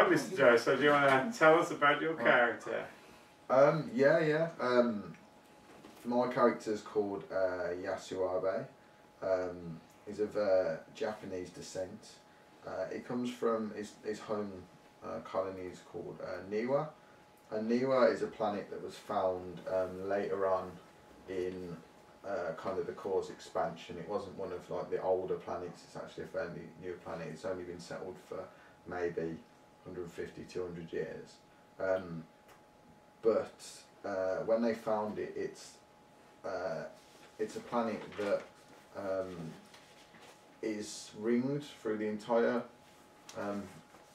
Right, Mr. Joe, so do you want to tell us about your character? Yeah. My character's called Yasu. He's of Japanese descent. He comes from his home colony is called Niwa. And Niwa is a planet that was found later on in kind of the core's expansion. It wasn't one of like the older planets, it's actually a fairly new planet. It's only been settled for maybe 150, 200 years. But when they found it, it's a planet that is ringed through the entire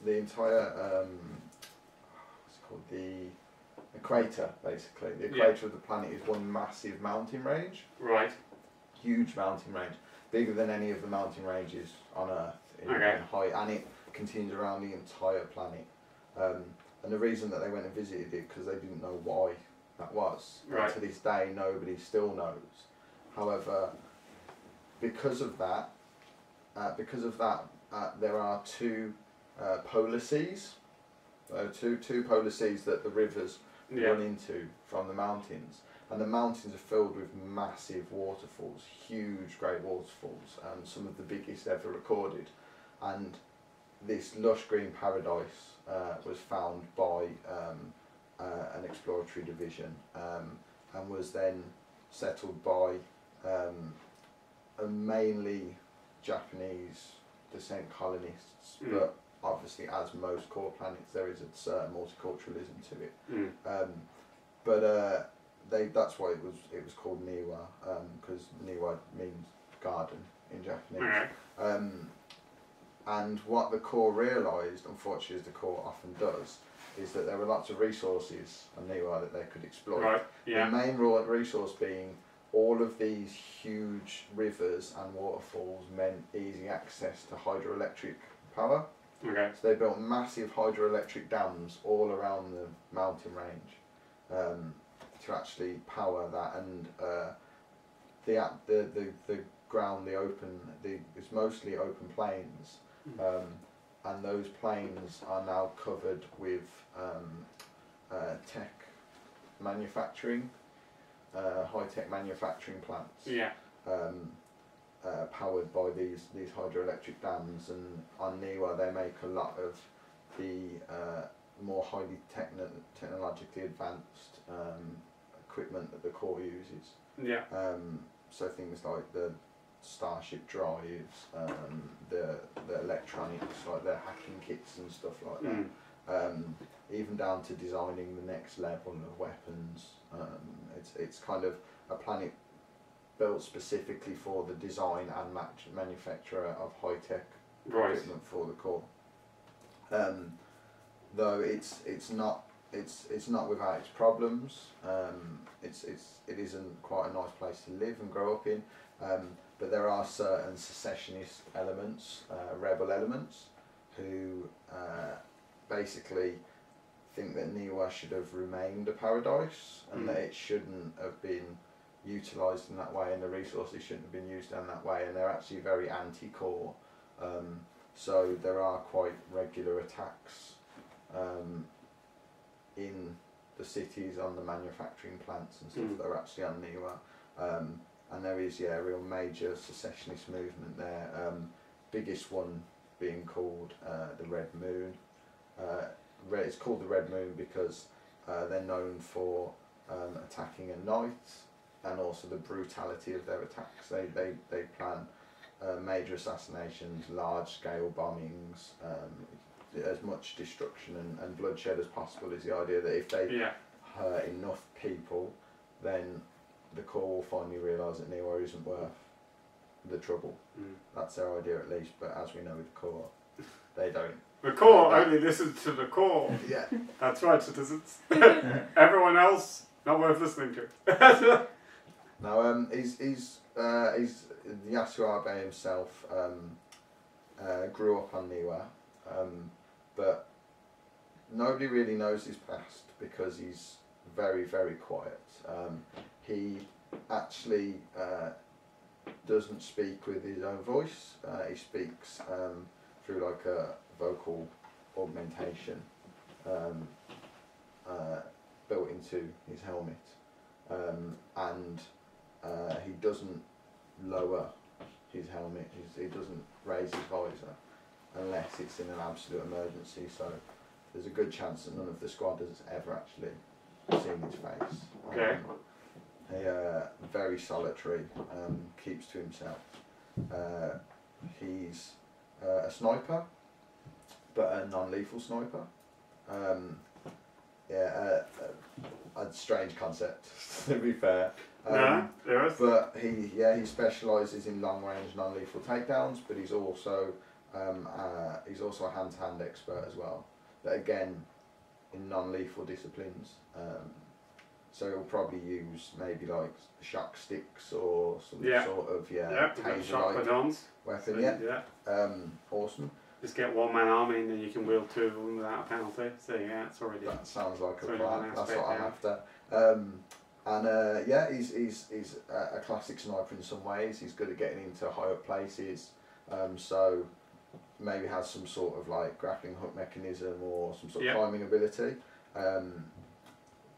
what's it called, the equator, basically. The equator of the planet is one massive mountain range. Right. Huge mountain range, bigger than any of the mountain ranges on Earth in height, and it continues around the entire planet. And the reason that they went and visited it because they didn't know why that was. Right. And to this day, nobody still knows. However, because of that, there are two polar seas. Two polar seas that the rivers run into from the mountains, and the mountains are filled with massive waterfalls, huge great waterfalls, and some of the biggest ever recorded. And this lush green paradise was found by an exploratory division and was then settled by mainly Japanese descent colonists, but obviously, as most core planets, there is a certain multiculturalism to it. That's why it was called Niwa, because Niwa means garden in Japanese. And what the core realised, unfortunately, as the core often does, is that there were lots of resources on Niwa that they could exploit. Right. Yeah. The main resource being all of these huge rivers and waterfalls meant easy access to hydroelectric power. Okay. So they built massive hydroelectric dams all around the mountain range to actually power that, and the ground, it's mostly open plains, and those plains are now covered with tech manufacturing, high-tech manufacturing plants. Yeah. Powered by these hydroelectric dams, and on Niwa they make a lot of the more highly technologically advanced equipment that the core uses. Yeah. So things like the Starship drives, the electronics, like the hacking kits and stuff like that. Even down to designing the next level of weapons. It's kind of a planet built specifically for the design and manufacture of high-tech equipment for the core. Though it's not without its problems. It isn't quite a nice place to live and grow up in. But there are certain secessionist elements, rebel elements, who basically think that Niwa should have remained a paradise, and that it shouldn't have been utilised in that way, and the resources shouldn't have been used in that way, and they're actually very anti-core. So there are quite regular attacks in the cities on the manufacturing plants and stuff that are actually on Niwa. And there is a real major secessionist movement there. Biggest one being called the Red Moon. It's called the Red Moon because they're known for attacking at night, and also the brutality of their attacks. They plan major assassinations, large-scale bombings, as much destruction and bloodshed as possible is the idea that if they hurt enough people, then the core will finally realise that Niwa isn't worth the trouble. That's their idea at least, but as we know with core, they don't. The core only listens to the core. Yeah. That's right, citizens. Everyone else, not worth listening to. Now, he's Yasu Abe himself grew up on Niwa, but nobody really knows his past because he's very, very quiet. He actually doesn't speak with his own voice. He speaks through like a vocal augmentation built into his helmet, and he doesn't lower his helmet. He doesn't raise his visor unless it's in an absolute emergency. So there's a good chance that none of the squad has ever actually seen his face. Okay. Very solitary, keeps to himself. He's a sniper, but a non-lethal sniper. A strange concept, to be fair. But he specialises in long-range non-lethal takedowns, but he's also a hand-to-hand expert as well. But again, in non-lethal disciplines. So he'll probably use maybe like shock sticks or some sort of taser-like weapon. Awesome. Just get one man army and then you can wield two of them without a penalty. So yeah, it's already. That sounds like a plan. That's what I'm after. He's a classic sniper in some ways. He's good at getting into high up places. So maybe has some sort of like grappling hook mechanism or some sort of climbing ability.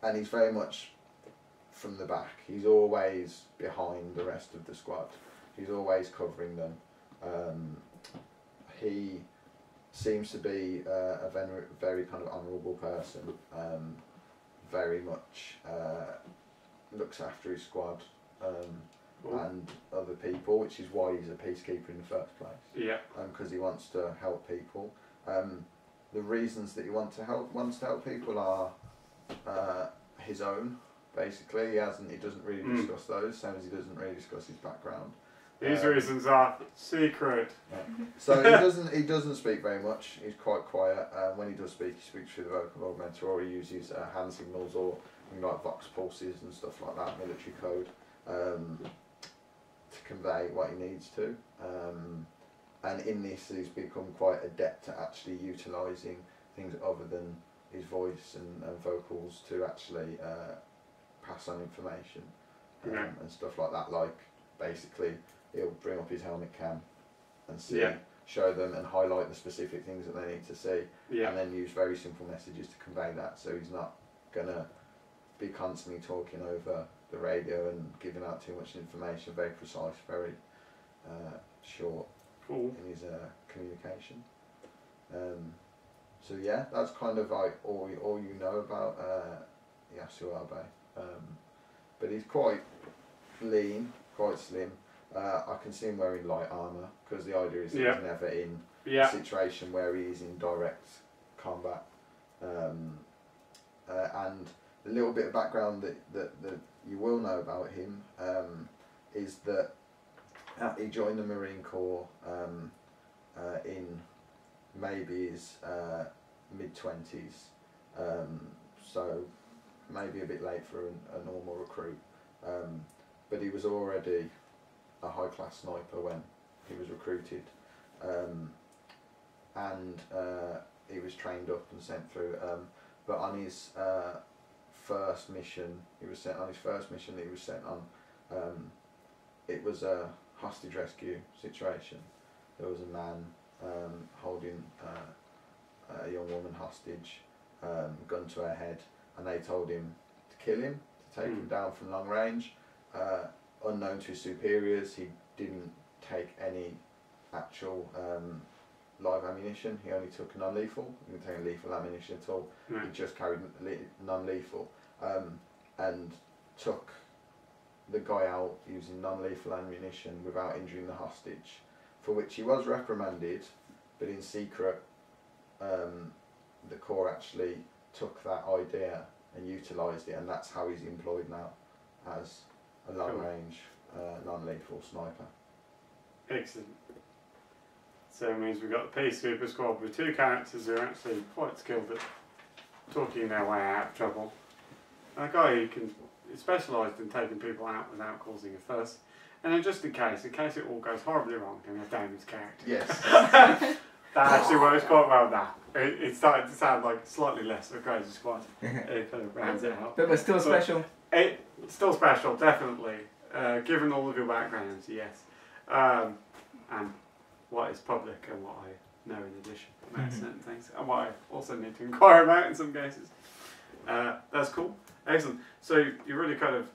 And he's very much from the back. He's always behind the rest of the squad. He's always covering them. He seems to be a very kind of honourable person. Very much looks after his squad and other people, which is why he's a peacekeeper in the first place. Yeah. Because he wants to help people. The reasons that he wants to help people are his own, basically. He doesn't really discuss those, same as he doesn't really discuss his background. These reasons are secret. Yeah. So he doesn't speak very much. He's quite quiet. When he does speak, he speaks through the vocal augmenter, or he uses hand signals or like vox pulses and stuff like that, military code, to convey what he needs to. And in this, he's become quite adept at actually utilising things other than his voice and vocals to actually pass on information and stuff like that. Like basically, he'll bring up his helmet cam and show them and highlight the specific things that they need to see, and then use very simple messages to convey that. So he's not gonna be constantly talking over the radio and giving out too much information. Very precise, very short in his communication. So yeah, that's kind of like all you know about Yasu Abe. But he's quite lean, quite slim. I can see him wearing light armour because the idea is that he's never in a situation where he is in direct combat. And a little bit of background that you will know about him is that he joined the Marine Corps in maybe his mid-20s, so maybe a bit late for a normal recruit, but he was already a high-class sniper when he was recruited, and he was trained up and sent through, but on his first mission that he was sent on, it was a hostage rescue situation. There was a man holding a young woman hostage, gun to her head, and they told him to kill him, to take him down from long range. Unknown to his superiors, he didn't take any actual live ammunition. He only took non-lethal. He didn't take lethal ammunition at all. He just carried non-lethal, and took the guy out using non-lethal ammunition without injuring the hostage, for which he was reprimanded, but in secret the Corps actually took that idea and utilised it, and that's how he's employed now as a long-range non-lethal sniper. Excellent. So it means we've got the Peacekeeper squad with two characters who are actually quite skilled at talking their way out of trouble. And a guy who is specialised in taking people out without causing a fuss. And then just in case it all goes horribly wrong, then we have Damon's character. Yes. That actually works quite well now. It started to sound like slightly less of a crazy squad. It kind of rounds it out. But we're still special. It's still special, definitely. Given all of your backgrounds, yes. And what is public and what I no in addition about certain things. And what I also need to inquire about in some cases. That's cool. Excellent. So you're really kind of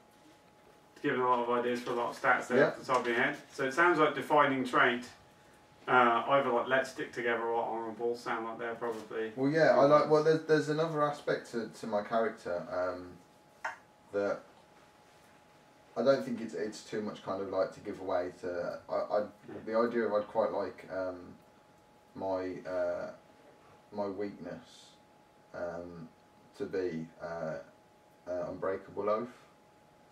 given a lot of ideas for a lot of stats there off the top of your head. So it sounds like defining trait, either like let's stick together or honourable sound like they're probably. Well, yeah, I like. Well, there's another aspect to my character that I don't think it's too much kind of like to give away. The idea of I'd quite like my weakness to be unbreakable oath.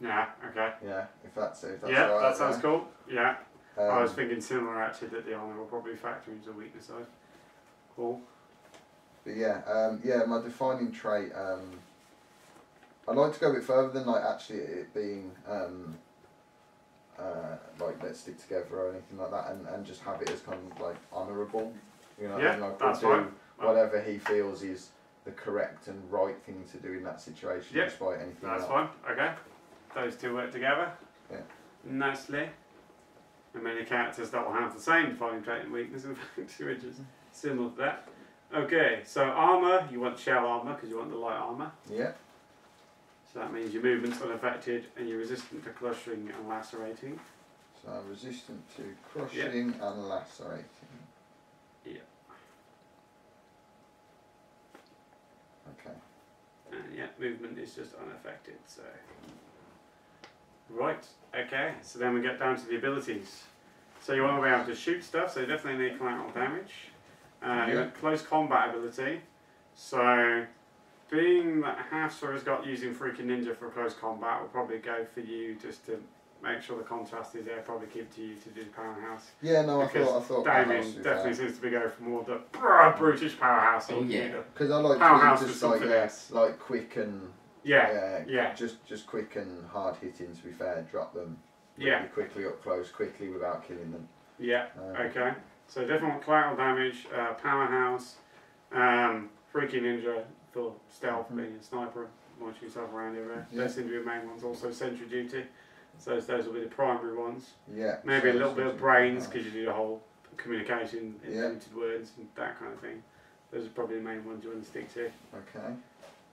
Yeah. Okay. Yeah, if that's yeah, right, that sounds cool. Yeah. I was Um, thinking similar actually that the honour will probably factor into the weakness side. Cool. But yeah, my defining trait. I'd like to go a bit further than like actually it being like let's stick together or anything like that, and just have it as kind of like honourable. You know, Yeah, and like that's we'll do fine. whatever he feels is the correct and right thing to do in that situation, Yeah, despite anything That's else. fine. Okay. Those two work together. Yeah. Nicely. And many characters that will have the same defining trait and weakness, in fact, which is similar to that. Okay, so armour, you want shell armour because you want the light armour. Yeah. So that means your movement's unaffected and you're resistant to crushing and lacerating. So I'm resistant to crushing and lacerating. Yeah. Okay. And yeah, movement is just unaffected, so. Right, okay, so then we get down to the abilities. So you want to be able to shoot stuff, so you definitely need collateral damage. You want close combat ability. So, being that Hafsa has got using Freaking Ninja for close combat, will probably go for you just to make sure the contrast is there, probably give to you to do the powerhouse. Yeah, no, I Because thought Damien definitely seems to be going for more of the brutish powerhouse. Oh, yeah. because I like Powerhouse to with just like something else. like quick and Yeah. just quick and hard hitting. To be fair, drop them really Yeah. quickly up close, quickly without killing them. Yeah, Um, okay. So definitely collateral damage, powerhouse, freaking ninja for stealth, being a sniper, launching yourself around everywhere. Yeah. Those seem to be the main ones. Also sentry duty. So those will be the primary ones. Yeah. Maybe a little bit of brains because because you do the whole communication in Yeah. limited words and that kind of thing. Those are probably the main ones you want to stick to. Okay.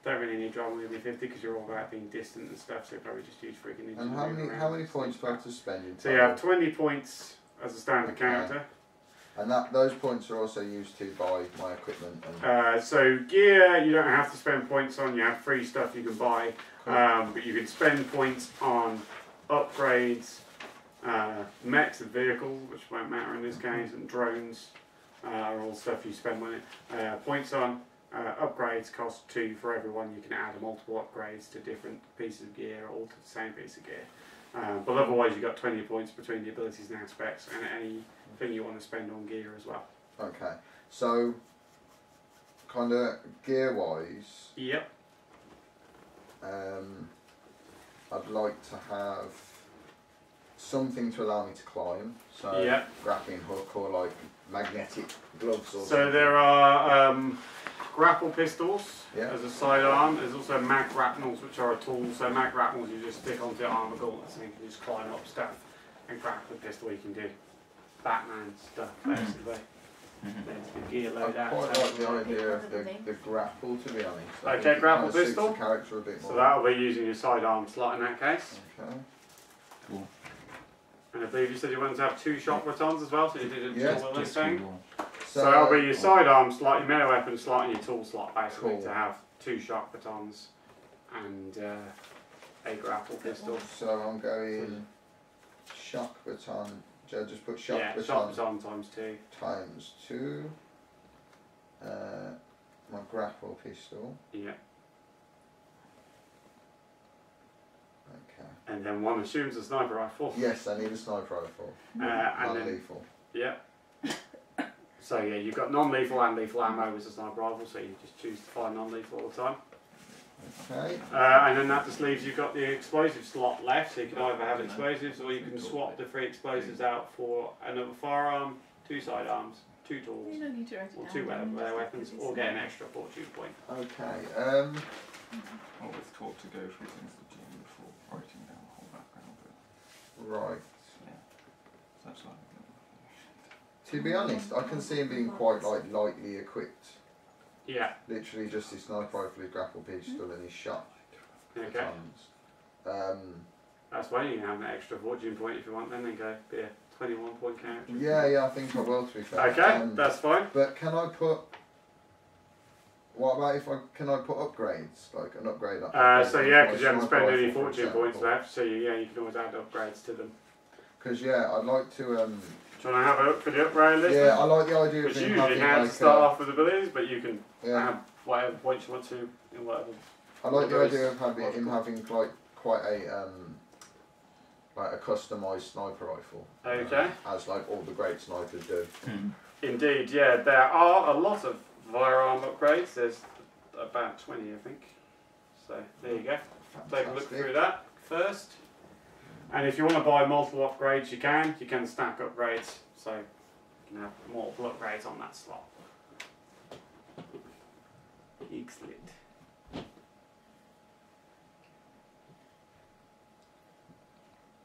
Don't really need drama with 50 because you're all about being distant and stuff. So you probably just use freaking ninja. And how many points do I have to spend in So you total? have 20 points as a standard Okay. character. And those points are also used to buy my equipment. And So gear you don't have to spend points on, you have free stuff you can buy, Cool. but you can spend points on upgrades, mechs and vehicles, which won't matter in this case, and drones are all stuff you spend money. Points on upgrades cost 2 for everyone. You can add multiple upgrades to different pieces of gear or to the same piece of gear. But otherwise you've got 20 points between the abilities and aspects and anything you want to spend on gear as well. okay, so kind of gear wise, Yep. I'd like to have something to allow me to climb. So Yep. grappling hook or like magnetic gloves or So something. there are grapple pistols Yeah. as a sidearm. There's also mag grapnels, which are a tool. So mag grapnels you just stick onto your armor gauntlets and you can just climb up stuff. And grapple pistol you can do Batman stuff basically. There's the gear I loadout. quite like the idea of the grapple, to be honest. I Okay, think it grapple kinda suits pistol. the character a bit more. So that'll be using your sidearm slot in that case. Okay. And I believe you said you wanted to have 2 shot batons as well, so you did a Yeah, dual thing. So So that'll be your sidearm slot, your melee weapon slot, and your tool slot basically Cool. to have 2 shot batons and a grapple pistol. So I'm going shock baton. Just put shock Yeah, baton shot baton times 2. times 2. My grapple pistol. Yeah. Okay. And then one assumes a sniper rifle. Yes, I need a sniper rifle. And then, Non-lethal. yeah. So yeah, you've got non-lethal and lethal ammo as a sniper rifle, so you just choose to fire non-lethal all the time. Okay. And then that just leaves you've got the explosive slot left, so you can either have explosives or you can swap the 3 explosives out for another firearm, 2 sidearms, 2 tools, You don't need to write it or down. 2 then, melee just weapons, because or it's get an not- extra fortune point. Okay. Always taught to go through things the GM before writing down the whole background, but Right. yeah, so that's like To be honest, I can see him being quite like lightly equipped. Yeah. Literally just his sniper rifle, his grapple pistol, and his shot. Okay. That's why you can have an extra fortune point if you want, then go be a 21 point character. Yeah, I think I will, to be fair. Okay, that's fine. But can I put... What about if can I put upgrades? Like an upgrade up? So yeah, because you haven't spent any fortune points left, so you can always add upgrades to them. Because yeah, I'd like to... Do you want to have a look for the upgrade list? Yeah, I like the idea of because him usually having hands like start off with abilities, but you can yeah. add whatever points you want to in whatever. I like the idea of him having like quite a like a customised sniper rifle. Okay. As like all the great snipers do. Indeed, yeah. There are a lot of firearm upgrades. There's about 20, I think. So there you go. Fantastic. Take a look through that first. And if you want to buy multiple upgrades, you can. You can stack upgrades, so you can have multiple upgrades on that slot. Excellent.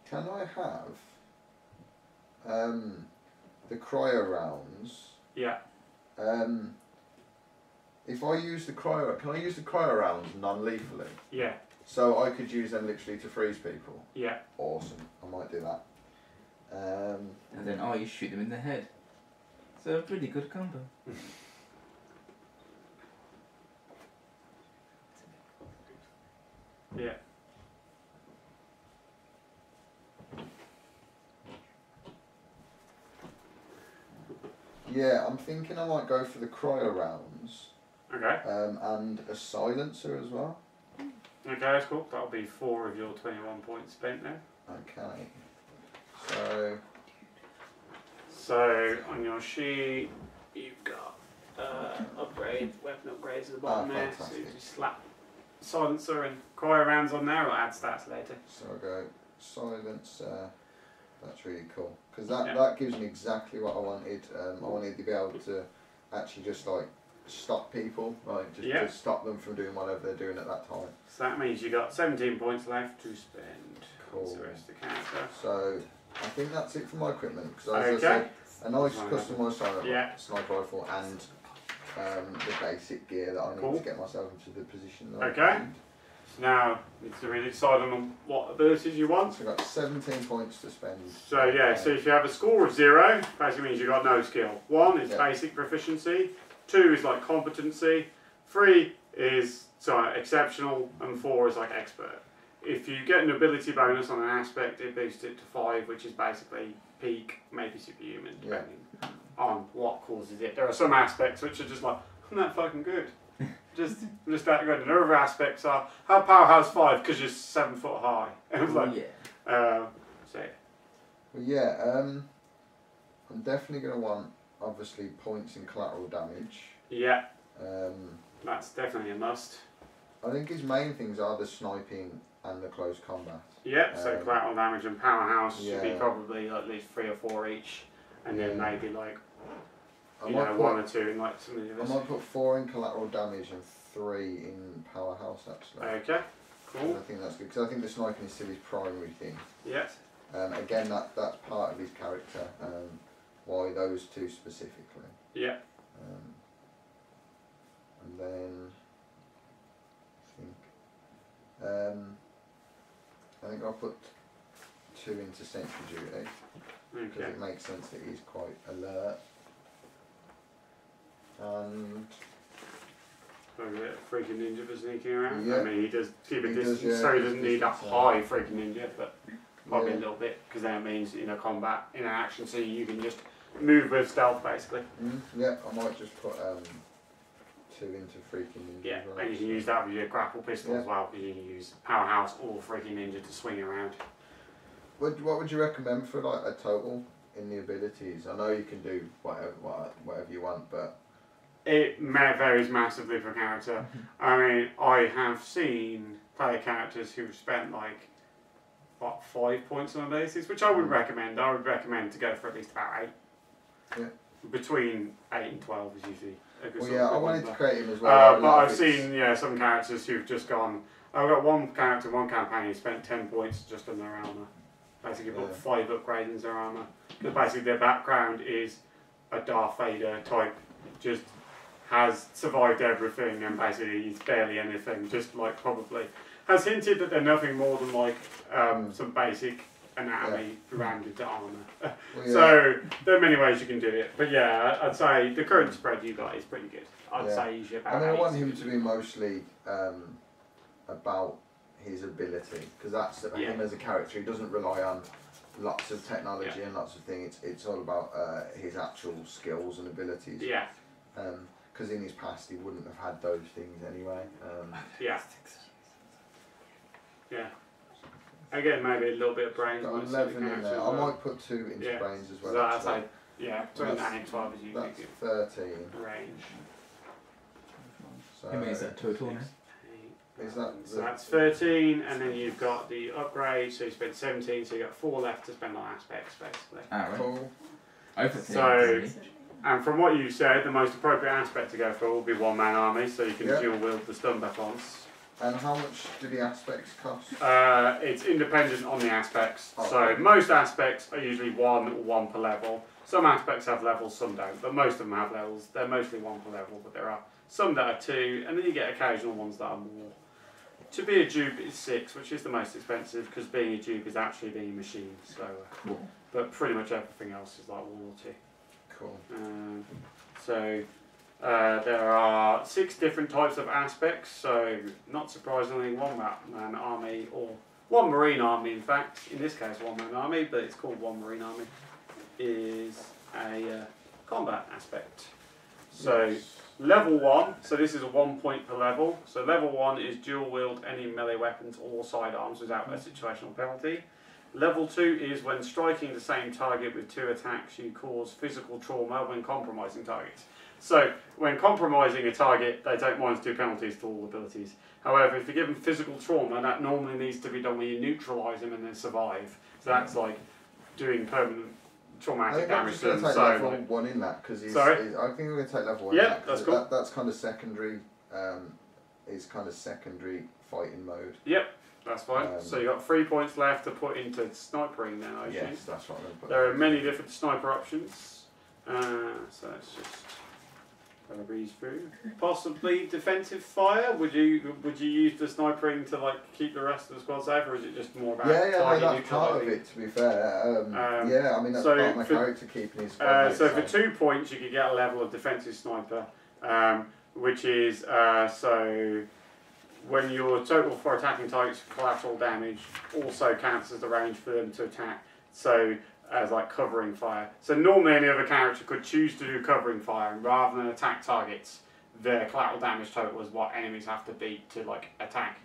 Can I have the cryo rounds? Yeah. If I use the cryo, can I use the cryo rounds non-lethally? Yeah. So I could use them literally to freeze people. Yeah. Awesome. I might do that. And then you shoot them in the head. So a pretty good combo. Yeah. Yeah, I'm thinking I might go for the cryo rounds. Okay. And a silencer as well. Okay, that's cool. That'll be 4 of your 21 points spent there. Okay. So on your sheet, you've got upgrade, weapon upgrades at the bottom there. Fantastic. So you just slap silencer and cryo rounds on there, or add stats later. So I go silencer. That's really cool because that gives me exactly what I wanted. I wanted to be able to actually just like stop people, like just stop them from doing whatever they're doing at that time. So that means you got 17 points left to spend. Cool. That's the rest of the character. So I think that's it for my equipment because as I said, a nice customised sniper rifle and the basic gear that I need to get myself into the position that I need. So now you need to really decide on what abilities you want. So I've got 17 points to spend. So yeah, so if you have a score of 0, basically means you've got no skill. 1 is basic proficiency, 2 is like competency, 3 is exceptional, and 4 is like expert. If you get an ability bonus on an aspect, it boosts it to 5, which is basically peak, maybe superhuman, depending on what causes it. There are some aspects which are just like, I'm not fucking good. just that good. And other aspects are, how powerhouse 5 because you're 7 foot high. It was like, Well, I'm definitely going to want, obviously, points in collateral damage. Yeah. That's definitely a must. I think his main things are the sniping and the close combat. Yep, so collateral damage and powerhouse should be probably at least 3 or 4 each, and then maybe like you know 1 or 2 in like some of the others. I might put 4 in collateral damage and 3 in powerhouse actually. Okay, cool. And I think that's good because I think the sniping is still his primary thing. Yes. Again, that's part of his character. Why those 2 specifically? Yeah. And then I think I'll put 2 into sentry duty because it makes sense that he's quite alert. And freaking ninja for sneaking around. Yeah. I mean, he does keep a distance, so he doesn't need a high freaking ninja, but probably a little bit because then it means in a combat, in an action scene, you can just move with stealth basically. Yeah, I might just put 2 into freaking ninja. Yeah, and you can use that with your grapple pistol as well, because you can use powerhouse or freaking ninja to swing around. What would you recommend for like a total in the abilities? I know you can do whatever you want, but it varies massively per character. I mean, I have seen player characters who've spent like 5 points on abilities, which I would recommend. I would recommend to go for at least about 8. Yeah. Between 8 and 12 is usually a good Well, yeah, I wanted to create him as well. But I've seen some characters who've just gone. I've got one character, one campaign who spent 10 points just on their armour. Basically, put 5 upgrades in their armour. Because basically their background is a Darth Vader type, just has survived everything and basically he's barely anything, just like probably has hinted that they're nothing more than like some basic anatomy rammed into armour. Well, So there are many ways you can do it, but yeah, I'd say the current spread you got is pretty good. I'd say usually about. And I want him to be mostly about his ability, because that's him as a character. He doesn't rely on lots of technology and lots of things. It's all about his actual skills and abilities. Yeah. Because in his past he wouldn't have had those things anyway. Yeah. Yeah. Again, maybe a little bit of brains. Got 11 in there. I might put 2 into brains as well. So that's like, between 9 and 12 is usually that's good. 13. Range. So How many is that total now? is that So that's 13, and then you've got the upgrade, so you spent 17, so you've got 4 left to spend on aspects, basically. Ah, right. cool? Over And from what you said, the most appropriate aspect to go for will be one-man army, so you can dual wield the stun buttons. And how much do the aspects cost? It's independent on the aspects. Oh, So okay. most aspects are usually 1 or 1 per level. Some aspects have levels, some don't, but most of them have levels. They're mostly 1 per level, but there are some that are 2, and then you get occasional ones that are more. To be a dupe is 6, which is the most expensive, because being a dupe is actually being a machine. So, Cool. but pretty much everything else is like 1 or 2. Cool. There are 6 different types of aspects, so not surprisingly, one-man army, or one marine army in fact, in this case one-man army, but it's called one marine army, is a combat aspect. So level 1, so this is a 1 point per level, so level 1 is dual wield any melee weapons or sidearms without a situational penalty. Level 2 is when striking the same target with 2 attacks, you cause physical trauma when compromising targets. So, when compromising a target, they take -2 penalties to all abilities. However, if you give them physical trauma, that normally needs to be done when you neutralise them and then survive. So that's like doing permanent traumatic damage to them. I'm just going to take level 1 in that, because I think we're going to take level 1 in that. That's cool. That's kind of secondary, is kind of secondary fighting mode. Yep, that's fine. So you've got 3 points left to put into snipering then, I assume. Yes, that's what I'm going to put. There are many different sniper options. So let's just kind of breeze through. Possibly defensive fire. Would you use the snipering to like keep the rest of the squad safe, or is it just more about that's part of it. To be fair, yeah, I mean that's part of my character keeping his squad. So for 2 points, you could get a level of defensive sniper, which is so when your total for attacking targets for collateral damage also counts as the range for them to attack. So as like covering fire. So normally any other character could choose to do covering fire, and rather than attack targets, their collateral damage total is what enemies have to beat to like attack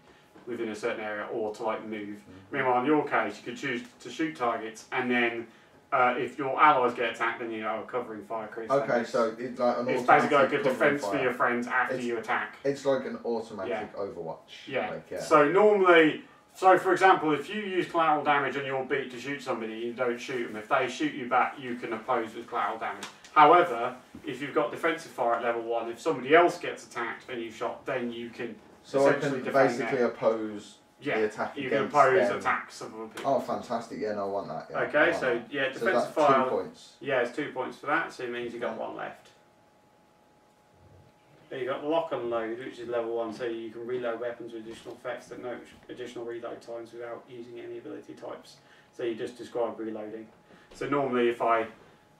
within a certain area or to like move. Meanwhile, in your case, you could choose to shoot targets, and then if your allies get attacked, then you know covering fire creates. Okay, so it's like an it's basically like a defense for your friends after you attack. It's like an automatic Overwatch. Yeah. Like, So normally. So, for example, if you use collateral damage on your beat to shoot somebody, you don't shoot them. If they shoot you back, you can oppose with collateral damage. However, if you've got defensive fire at level 1, if somebody else gets attacked and you've shot, then you can essentially basically oppose the attack. You can oppose attacks of other people. Oh, fantastic! Yeah, no, I want that. Yeah, okay, so defensive defensive fire. 2 points. Yeah, it's 2 points for that, so it means you've got 1 left. You got lock and load, which is level 1, so you can reload weapons with additional effects that no additional reload times without using any ability types. So you just describe reloading. So normally if I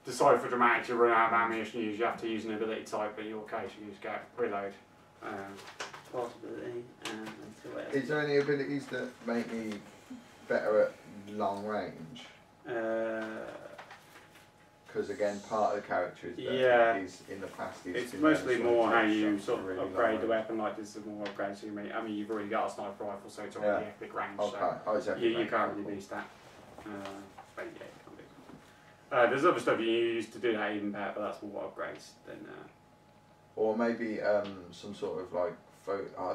decide for dramatic to run out of ammunition, you have to use an ability type, but in your case you use reload. Possibility, and let's see what else. Is there any abilities that make me better at long range? Because again, part of the character is that he's in the past. It's mostly more how you sort of upgrade the weapon. Like this is more upgrades. So I mean, you've already got a sniper rifle, so it's already epic range. Okay. So you can't really boost that. But yeah, you can't do. There's other stuff you use to do that even better, but that's more upgrades than. Or maybe some sort of like I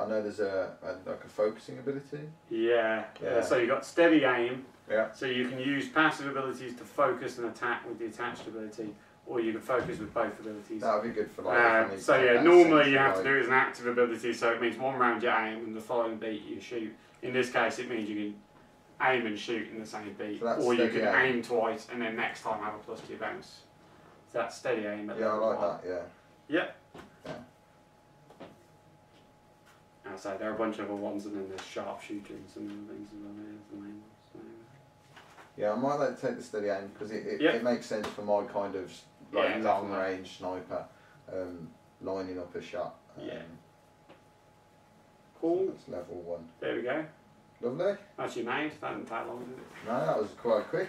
know there's like a focusing ability. Yeah. So you got steady aim. Yeah. So you can use passive abilities to focus and attack with the attached ability, or you can focus with both abilities. That would be good for like. So yeah, normally you have to do it as an active ability, so it means 1 round you aim and the following beat you shoot. In this case, it means you can aim and shoot in the same beat, So that's or you steady can aim. aim twice and then next time have a plus 2 bonus. So that's steady aim at Yeah, I level like 1. that. Yep. Yeah. And so there are a bunch of other ones, and then there's sharpshooter and some other things as well. There's the main ones. So. Yeah, I might like to take the steady aim because Yep. it makes sense for my kind of like Yeah, long definitely. range sniper, lining up a shot. Yeah. So Cool. that's level 1. There we go. Lovely. That's your made. That didn't take long, did it? No, that was quite quick.